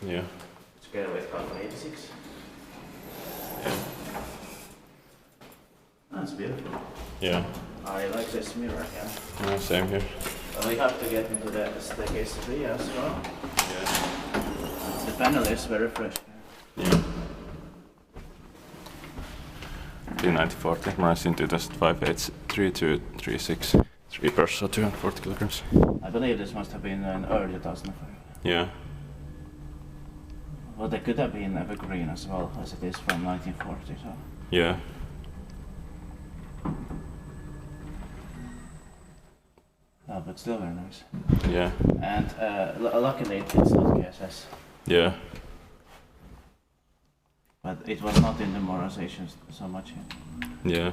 Yeah. Scale weight cut 86. Yeah. That's beautiful. Yeah. I like this mirror here. Yeah, same here. We have to get into the staircase 3 as well. Yeah. The panel is very fresh. Yeah. 390/40, mine in 2005, it's 3236, 3 pairs, so 240 kilograms. I believe this must have been an early 2005. Yeah. Well, they could have been evergreen as well, as it is from 1940. So. Yeah. No, but still very nice. Yeah. And luckily it's not KSS. Yeah. But it was not in the modernization so much. Yeah.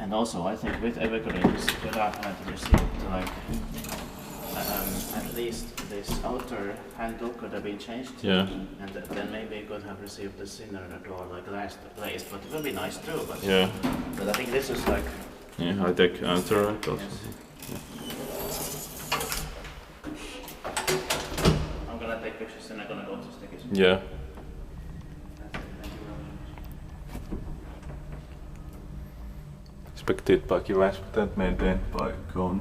And also, I think with evergreens, you have to receive like at least this outer handle could have been changed. Yeah. And then maybe you could have received this inner door like last place, but it would be nice too. But Yeah. But I think this is like. Yeah, high tech answer, right? Also. Yes. Yeah. I'm gonna take pictures and I'm gonna go to stickers. Yeah. Inspected by QS, but maintained by Kone.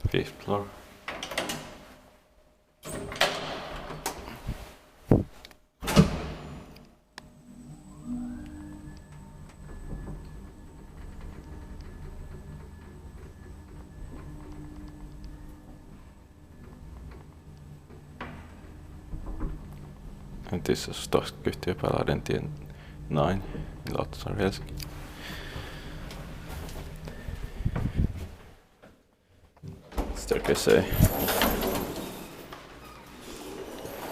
Fifth floor. And this is stockkyhtiö Pajalahdentie 9 in Lauttasaari, Helsinki. Staircase A.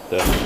There.